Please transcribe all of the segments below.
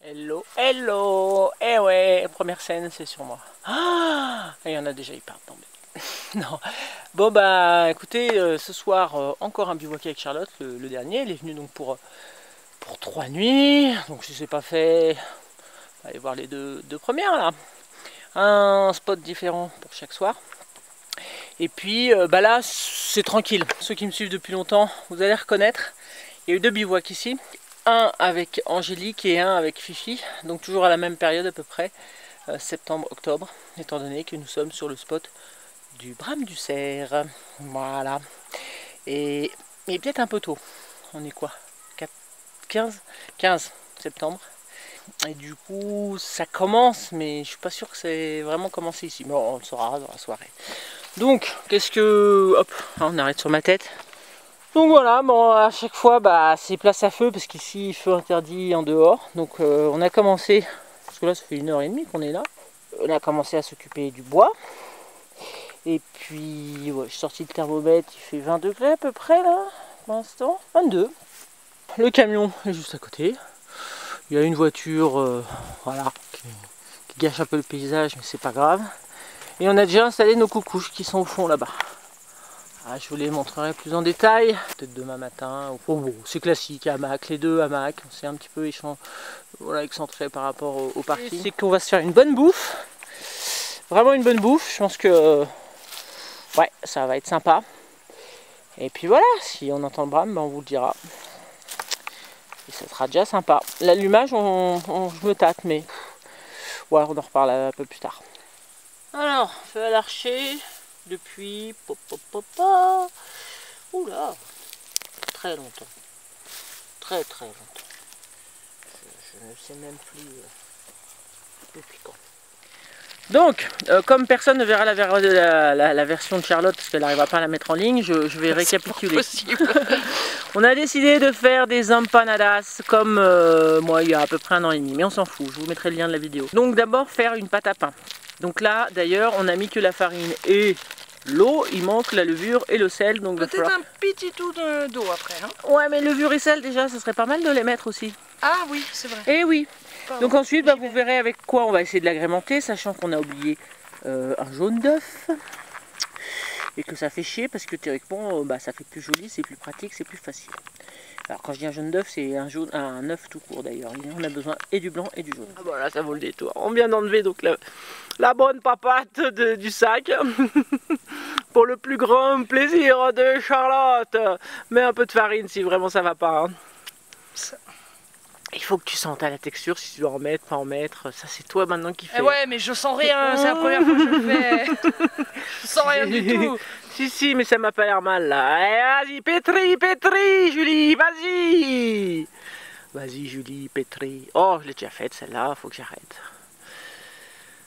Hello, hello. Eh ouais, première scène, c'est sur moi. Ah, il y en a déjà, ils partent tomber. Non. Bon bah écoutez, ce soir, encore un bivouac avec Charlotte, le dernier. Elle est venue donc pour 3 nuits. Donc si c'est pas fait, allez voir les deux premières là. Un spot différent pour chaque soir. Et puis bah là, c'est tranquille. Ceux qui me suivent depuis longtemps, vous allez reconnaître. Il y a eu 2 bivouacs ici. Un avec Angélique et un avec Fifi. Donc toujours à la même période à peu près. Septembre-octobre. Étant donné que nous sommes sur le spot du Brame du Cerf. Voilà. Et peut-être un peu tôt. On est quoi, 15 septembre. Et du coup, ça commence, mais je suis pas sûr que c'est vraiment commencé ici. Mais on le saura dans la soirée. Donc, qu'est-ce que... Hop, on arrête sur ma tête. Donc voilà, bon, à chaque fois, bah, c'est place à feu, parce qu'ici, feu interdit en dehors. Donc on a commencé, parce que là, ça fait 1h30 qu'on est là. On a commencé à s'occuper du bois. Et puis, ouais, je suis sorti le thermomètre, il fait 20 degrés à peu près, là, pour l'instant. 22. Le camion est juste à côté. Il y a une voiture, voilà, qui gâche un peu le paysage, mais c'est pas grave. Et on a déjà installé nos coucouches qui sont au fond là-bas. Ah, je vous les montrerai plus en détail, peut-être demain matin. Oh, bon, c'est classique, hamac, les deux hamacs. C'est un petit peu voilà, excentré par rapport au parking. C'est qu'on va se faire une bonne bouffe. Vraiment une bonne bouffe. Je pense que ouais, ça va être sympa. Et puis voilà, si on entend le brame, ben on vous le dira. Et ça sera déjà sympa. L'allumage, je me tâte, mais ouais, on en reparle un peu plus tard. Alors, feu à l'archer depuis oula, très longtemps. Très longtemps. Je ne sais même plus depuis quand. Donc, comme personne ne verra la version de Charlotte, parce qu'elle n'arrivera pas à la mettre en ligne, je vais récapituler. On a décidé de faire des empanadas comme moi il y a à peu près 1 an et demi, mais on s'en fout, je vous mettrai le lien de la vidéo. Donc d'abord faire une pâte à pain. Donc là d'ailleurs on a mis que la farine et l'eau, il manque la levure et le sel. Donc peut-être un petit tout d'eau après, hein. Ouais, mais levure et sel déjà, ça serait pas mal de les mettre aussi. Ah oui, c'est vrai. Eh oui. Pardon. Donc ensuite, bah, vous verrez avec quoi on va essayer de l'agrémenter, sachant qu'on a oublié un jaune d'œuf. Et que ça fait chier parce que théoriquement, bah, ça fait plus joli, c'est plus pratique, c'est plus facile. Alors quand je dis un jaune d'œuf, c'est un œuf tout court d'ailleurs. On a besoin et du blanc et du jaune. Ah, voilà, ça vaut le détour. On vient d'enlever donc la bonne papate du sac. Pour le plus grand plaisir de Charlotte. Mets un peu de farine si vraiment ça va pas. Hein. Il faut que tu sentes à la texture, si tu dois en mettre, pas en mettre. Ça c'est toi maintenant qui fais. Ouais, mais je sens rien, c'est la première fois que je le fais. Je sens rien du tout. Si, mais ça m'a pas l'air mal là. Vas-y, pétris, Julie, vas-y. Vas-y, Julie, pétris. Oh, je l'ai déjà faite celle-là, faut que j'arrête.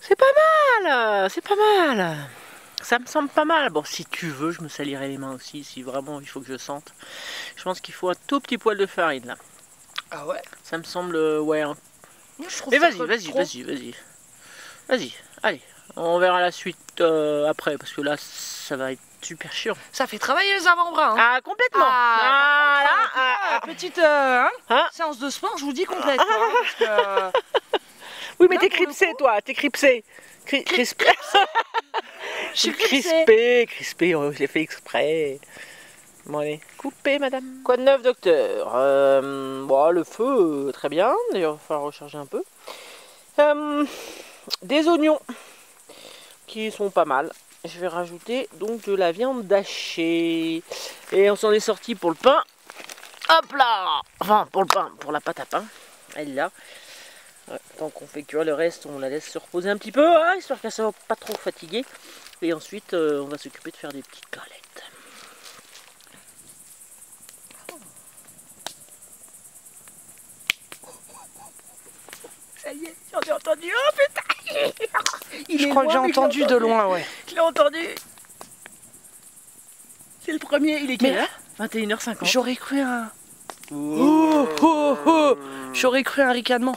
C'est pas mal, c'est pas mal. Ça me semble pas mal. Bon, si tu veux, je me salirai les mains aussi, si vraiment il faut que je sente. Je pense qu'il faut un tout petit poil de farine là. Ah ouais? Ça me semble, ouais. Hein. Mais vas-y, allez. On verra la suite après, parce que là, ça va être super chiant. Ça fait travailler les avant-bras. Hein. Ah, complètement. Petite séance de sport, je vous dis complète. Parce que, oui, mais t'es cripsé, toi, t'es cripsé. Crispé. Je suis crispé, je l'ai fait exprès. Bon allez, coupez madame. Quoi de neuf docteur? Bon, le feu, très bien, d'ailleurs il va falloir recharger un peu. Des oignons, qui sont pas mal. Je vais rajouter donc de la viande hachée. Et on s'en est sorti pour le pain. Hop là. Enfin, pour le pain, pour la pâte à pain. Elle est là. Ouais, tant qu'on fait cuire le reste, on la laisse se reposer un petit peu, hein, histoire qu'elle soit pas trop fatiguée. Et ensuite, on va s'occuper de faire des petites galettes. Ça y est, j'en ai entendu. Oh putain. Je crois que j'ai entendu de loin, ouais. Je l'ai entendu. C'est le premier, il est quelle heure? 21h50. J'aurais cru un... J'aurais cru un ricanement.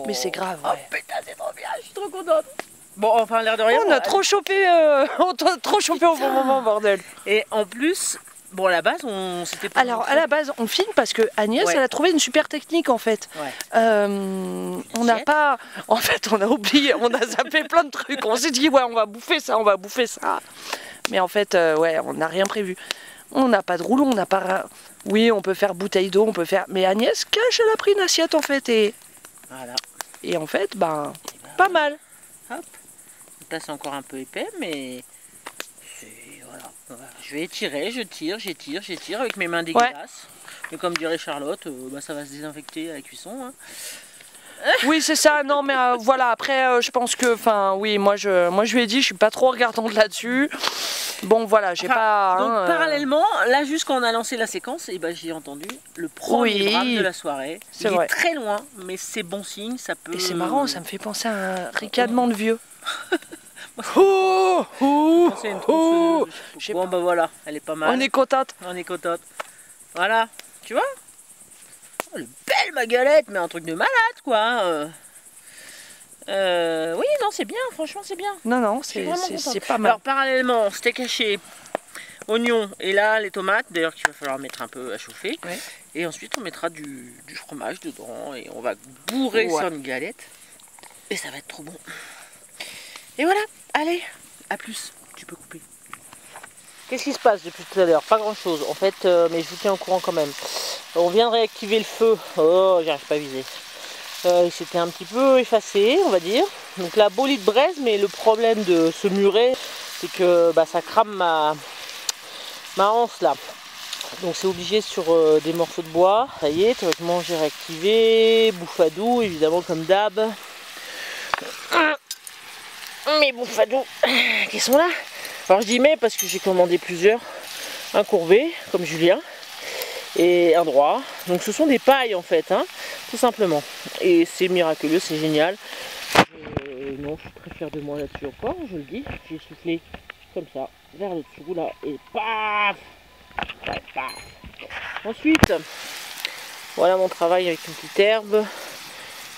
Mais c'est grave, ouais. Oh putain, c'est trop bien, je suis trop contente. Bon, enfin, l'air de rien. On a trop chopé, au bon moment, bordel. Et en plus, bon, à la base, on s'était pas... Alors à la base on filme parce que Agnès Ouais. elle a trouvé une super technique en fait. Ouais. On n'a pas, en fait on a oublié, on a zappé plein de trucs. On s'est dit ouais on va bouffer ça, on va bouffer ça. Mais en fait ouais on n'a rien prévu. On n'a pas de rouleau, on n'a pas. Oui on peut faire bouteille d'eau, on peut faire. Mais Agnès cache, elle a pris une assiette en fait Voilà. et en fait ben pas mal. Hop. Là, c'est encore un peu épais, mais... Voilà. Je vais étirer, j'étire avec mes mains dégueulasses. Mais comme dirait Charlotte, bah, ça va se désinfecter à la cuisson. Hein. Oui c'est ça, non mais voilà après je pense que, enfin oui moi je lui ai dit je suis pas trop regardante là-dessus. Bon voilà j'ai pas... Donc hein, parallèlement, là jusqu'on a lancé la séquence, et ben, j'ai entendu le premier drame de la soirée. C'est Il vrai. est très loin, mais c'est bon signe, ça peut... Et c'est marrant, ça me fait penser à un ricanement de vieux. C'est une tronçonneuse. Bon bah voilà, elle est pas mal. On est contente. On est contente. Voilà, tu vois? Oh, elle est belle ma galette, mais un truc de malade quoi. Oui, non, c'est bien, franchement, c'est bien. Non, non, Je suis c'est vraiment contente. pas mal. Alors, parallèlement, c'était caché oignons et là, les tomates, d'ailleurs, qu'il va falloir mettre un peu à chauffer. Ouais. Et ensuite, on mettra du fromage dedans et on va bourrer sur une galette. Et ça va être trop bon. Et voilà, allez, à plus, tu peux couper. Qu'est-ce qui se passe depuis tout à l'heure? Pas grand chose, en fait, mais je vous tiens au courant quand même. On vient de réactiver le feu. Oh, j'arrive pas à viser. Il s'était un petit peu effacé, on va dire. Donc là, beau lit de braise, mais le problème de ce muret, c'est que bah, ça crame ma anse là. Donc c'est obligé sur des morceaux de bois. Ça y est, théoriquement j'ai réactivé. Bouffadou, évidemment, comme d'hab. Mes bouffadous qui sont là. Alors je dis mais parce que j'ai commandé plusieurs. Un courvé, comme Julien, et un droit. Donc ce sont des pailles en fait, hein, tout simplement. Et c'est miraculeux, c'est génial. Non, je suis très fier de moi là-dessus encore, je le dis. J'ai soufflé comme ça, vers le dessous là, et paf, ouais, paf. Ensuite, voilà mon travail avec une petite herbe.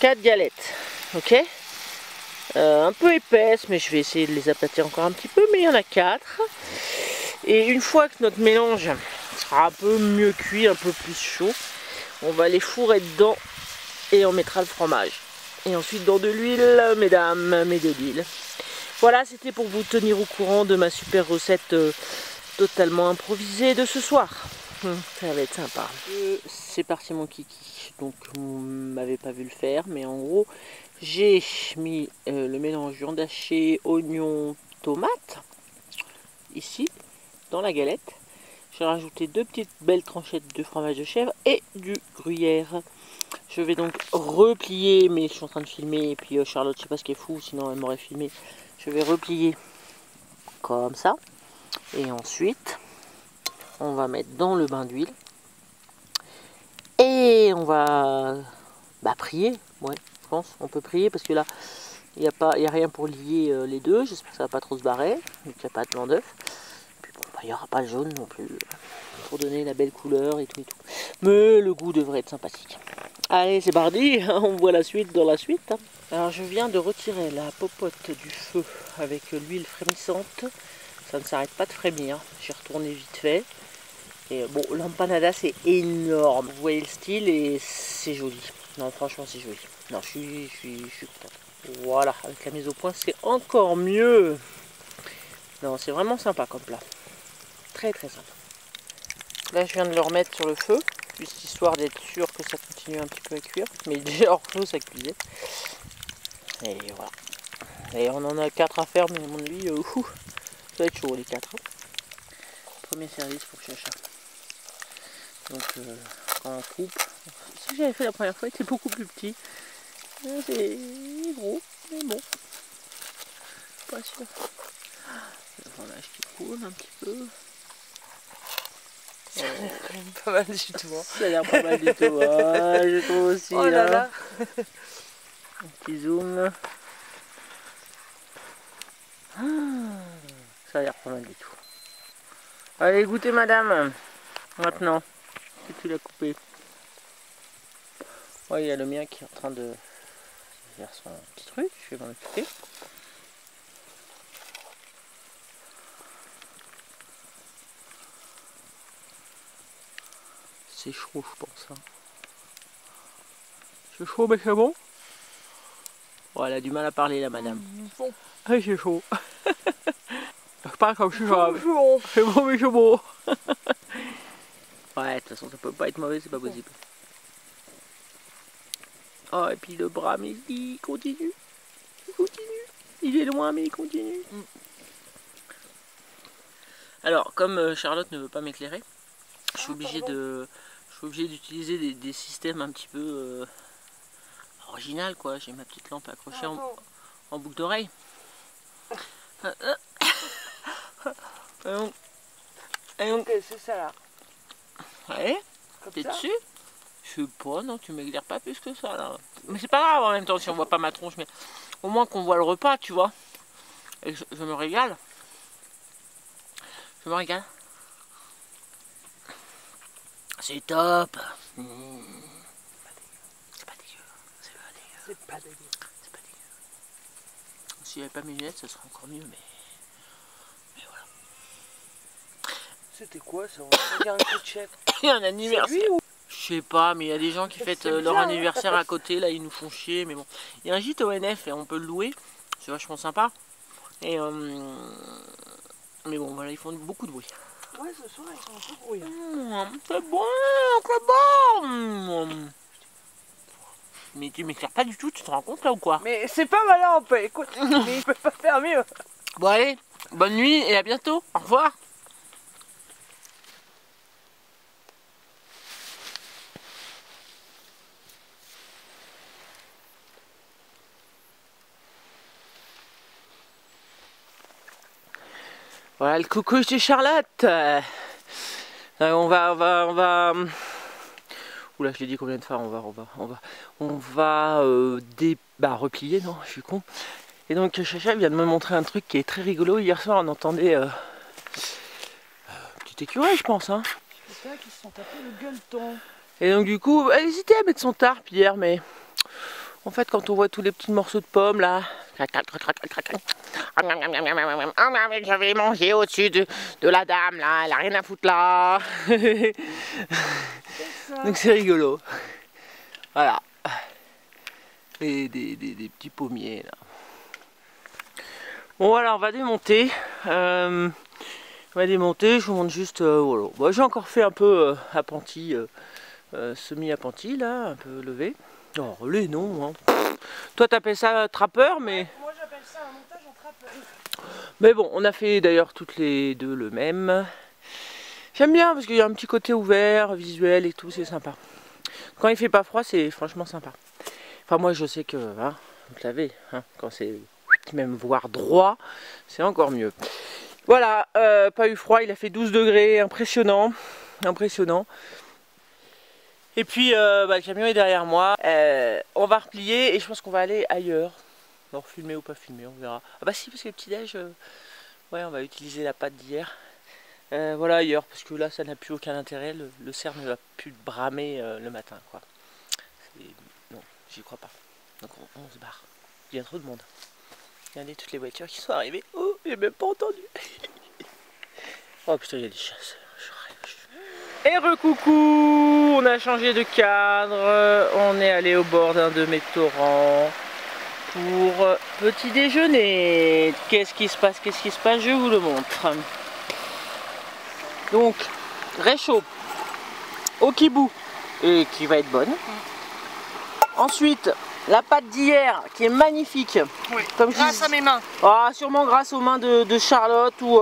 4 galettes, ok. Un peu épaisses, mais je vais essayer de les aplatir encore un petit peu, mais il y en a 4. Et une fois que notre mélange sera un peu mieux cuit, un peu plus chaud, on va les fourrer dedans et on mettra le fromage. Et ensuite dans de l'huile, mesdames, mais de l'huile. Voilà, c'était pour vous tenir au courant de ma super recette totalement improvisée de ce soir. Ça va être sympa. C'est parti mon kiki. Donc vous m'avez pas vu le faire, mais en gros, j'ai mis le mélange viande hachée, oignon, tomate, ici, dans la galette. J'ai rajouté 2 petites belles tranchettes de fromage de chèvre et du gruyère. Je vais donc replier, mais je suis en train de filmer, et puis Charlotte, je sais pas ce qui est fou, sinon elle m'aurait filmé. Je vais replier comme ça. Et ensuite, on va mettre dans le bain d'huile. Et on va prier, ouais, je pense. On peut prier parce que là, il n'y a rien pour lier les deux. J'espère que ça va pas trop se barrer, donc il n'y a pas de blanc d'œuf. Puis bon, il n'y aura pas le jaune non plus, pour donner la belle couleur et tout. Mais le goût devrait être sympathique. Allez, c'est parti, on voit la suite dans la suite. Alors je viens de retirer la popote du feu avec l'huile frémissante. Ça ne s'arrête pas de frémir. J'ai retourné vite fait. Et bon, l'empanada c'est énorme. Vous voyez le style et c'est joli. Non, franchement c'est joli. Non, je suis contente. Voilà, avec la mise au point c'est encore mieux. Non, c'est vraiment sympa comme plat. Très très sympa. Là je viens de le remettre sur le feu, juste histoire d'être sûr que ça continue un petit peu à cuire. Mais déjà hors feu ça cuisait. Et voilà. Et on en a 4 à faire, mais à mon avis, ça va être chaud les 4. Premier service pour Chacha. Donc quand on coupe, ce que j'avais fait la première fois était beaucoup plus petit. C'est gros, mais bon. Pas sûr. Le fromage qui coule un petit peu. Ça a l'air quand même pas mal du tout. Hein. Ça a l'air pas mal du tout. Ah, je trouve aussi. Oh là là. Un petit zoom. Ça a l'air pas mal du tout. Allez, goûtez madame. Maintenant que tu l'as coupé. Ouais, il y a le mien qui est en train de faire son petit truc. Je vais m'en occuper. C'est chaud, je pense. Hein. C'est chaud, mais c'est bon. Oh, elle a du mal à parler, la madame. Bon. Ah, c'est chaud. Je parle comme je suis grave. Bon. C'est bon, mais c'est beau. Ouais, de toute façon, ça peut pas être mauvais, c'est pas possible. Oh, et puis le bras, mais il continue. Il continue. Il est loin, mais il continue. Alors, comme Charlotte ne veut pas m'éclairer, je suis obligé d'utiliser des systèmes un petit peu original, quoi. J'ai ma petite lampe accrochée en boucle d'oreille. Ok, c'est ça là. Ouais, t'es Comme ça. dessus? Je sais pas, non, tu m'éclaires pas plus que ça là. Mais c'est pas grave en même temps si on voit pas ma tronche, mais au moins qu'on voit le repas, tu vois. Et je me régale. Je me régale. C'est top. C'est pas dégueu. C'est pas dégueu. C'est pas dégueu. C'est pas dégueu. Si j'avais pas mes lunettes, ce serait encore mieux, mais voilà. C'était quoi ça? On dirait un coup de chef. Il y a un anniversaire. Lui ou... Je sais pas, mais il y a des gens qui fêtent leur bizarre, anniversaire à côté, là ils nous font chier, mais bon. Il y a un gîte ONF et on peut le louer, c'est vachement sympa. Et mais bon, voilà, ils font beaucoup de bruit. Ouais, ce soir ils sont un peu bruyants. C'est bon, c'est bon. Mais tu m'éclaires pas du tout, tu te rends compte là ou quoi? Mais c'est pas malin un peu, écoute, mais il peut pas faire mieux. Bon allez, bonne nuit et à bientôt, au revoir. Voilà le coucou chez Charlotte. On va. Oula, je l'ai dit combien de fois, on va replier, non, je suis con. Et donc Chacha vient de me montrer un truc qui est très rigolo. Hier soir, on entendait petit écureuil, je pense, hein. C'est ça qui se sont tapés le gueuleton. Et donc du coup, elle hésitait à mettre son tarp hier, mais en fait, quand on voit tous les petits morceaux de pommes là, j'avais mangé au-dessus de la dame là, elle a rien à foutre là. Donc c'est rigolo. Voilà. Et des petits pommiers là. Bon voilà, on va démonter. Je vous montre juste. Voilà. Bon, j'ai encore fait un peu appentis, semi-appentis là, un peu levé. Non, relais non. Hein. Toi t'appelles ça trappeur, mais. Moi j'appelle ça un montage en trappeur. Mais bon, on a fait d'ailleurs toutes les deux le même. J'aime bien parce qu'il y a un petit côté ouvert, visuel et tout, c'est sympa. Quand il fait pas froid, c'est franchement sympa. Enfin moi je sais que, hein, vous le savez, hein, quand c'est même voir droit, c'est encore mieux. Voilà, pas eu froid, il a fait 12 degrés, impressionnant, impressionnant. Et puis le camion est derrière moi, on va replier et je pense qu'on va aller ailleurs. Alors filmer ou pas filmer, on verra. Ah bah si, parce que le petit-déj, ouais, on va utiliser la pâte d'hier. Voilà, ailleurs, parce que là ça n'a plus aucun intérêt, le cerf ne va plus bramer le matin, quoi. Non, j'y crois pas. Donc on se barre. Il y a trop de monde. Regardez toutes les voitures qui sont arrivées. Oh, j'ai même pas entendu. Oh putain, il y a des chasses. Et recoucou, on a changé de cadre. On est allé au bord d'un de mes torrents pour petit déjeuner. Qu'est-ce qui se passe? Je vous le montre. Donc, réchaud au kibou et qui va être bonne. Ensuite, la pâte d'hier qui est magnifique. Oui, comme grâce à mes mains. Ah, sûrement grâce aux mains de Charlotte ou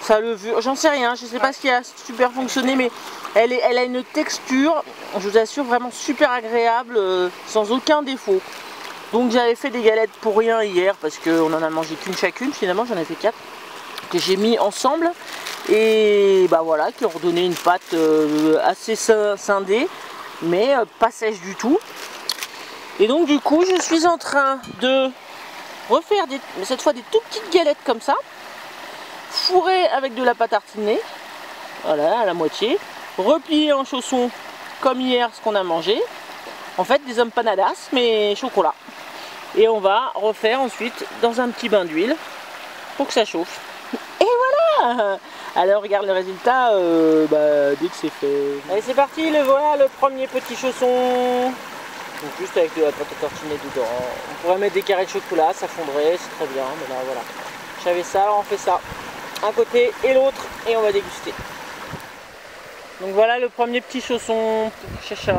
sa levure. J'en sais rien, je sais pas ce qui a super fonctionné, mais elle a une texture, je vous assure, vraiment super agréable, sans aucun défaut. Donc j'avais fait des galettes pour rien hier parce qu'on en a mangé qu'une chacune. Finalement, j'en ai fait 4 que j'ai mis ensemble. Et bah voilà, qui ont redonné une pâte assez scindée, mais pas sèche du tout. Et donc du coup, je suis en train de refaire cette fois des tout petites galettes comme ça, fourrées avec de la pâte tartinée, voilà, à la moitié, repliées en chaussons comme hier ce qu'on a mangé. En fait, des empanadas, mais chocolat. Et on va refaire ensuite dans un petit bain d'huile pour que ça chauffe. Et voilà! Alors regarde le résultat dès que c'est fait. Allez c'est parti, le voilà le premier petit chausson. Donc juste avec de la pâte à tartiner dedans. On pourrait mettre des carrés de chocolat, ça fondrait, c'est très bien, mais là voilà. J'avais ça, alors on fait ça. Un côté et l'autre et on va déguster. Donc voilà le premier petit chausson pour Chacha.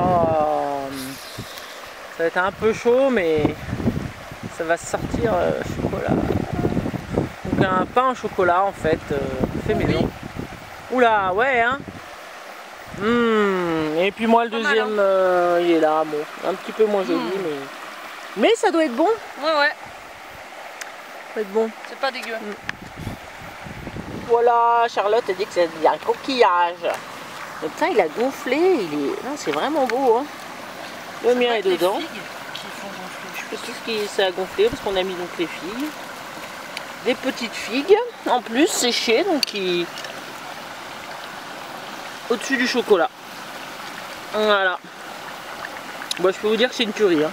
Ça va être un peu chaud mais ça va sortir chocolat. Donc un pain au chocolat en fait, fait maison. Oui. Oula, ouais hein. Et puis moi le deuxième il est là, bon, un petit peu moins joli mais ça doit être bon. Ouais ouais. Ça doit être bon. C'est pas dégueu. Voilà, Charlotte a dit que c'est un coquillage. Donc ça il a gonflé, non c'est vraiment beau hein. Le mien est dedans. Je sais plus ce qui ça a gonflé parce qu'on a mis donc les figues. Des petites figues en plus séchées donc qui au-dessus du chocolat. Voilà. Bon, je peux vous dire que c'est une tuerie. Hein.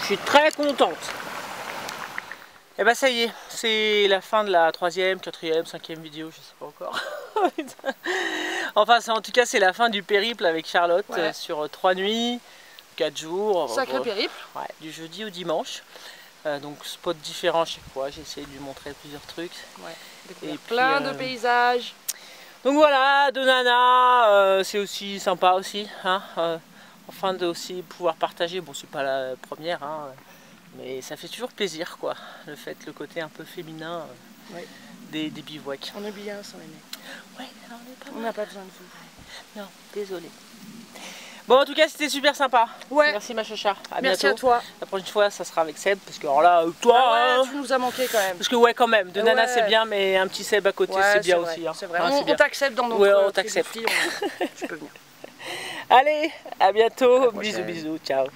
Je suis très contente. Et bah ça y est, c'est la fin de la 3e, 4e, 5e vidéo, je sais pas encore. Enfin, en tout cas, c'est la fin du périple avec Charlotte sur 3 nuits, 4 jours. Sacré périple. Ouais, du jeudi au dimanche. Donc spot différent chaque fois, j'ai essayé de lui montrer plusieurs trucs. Ouais, et plein de paysages. Donc voilà, de nana, c'est aussi sympa aussi, hein, enfin de aussi pouvoir partager, bon c'est pas la première, hein, mais ça fait toujours plaisir quoi, le côté un peu féminin des bivouacs. On est bien sans aimer. Ouais, on n'a pas besoin de vous. Non, désolé. Bon en tout cas c'était super sympa. Ouais. Merci ma Chacha. Merci bientôt. À toi. La prochaine fois ça sera avec Seb parce que alors là toi tu nous as manqué quand même. Parce que ouais quand même, de nana c'est bien mais un petit Seb à côté c'est bien aussi. Hein. C'est vrai. On t'accepte dans notre on t'accepte. Tu peux venir. Allez, à bientôt. Bisous bisous, ciao.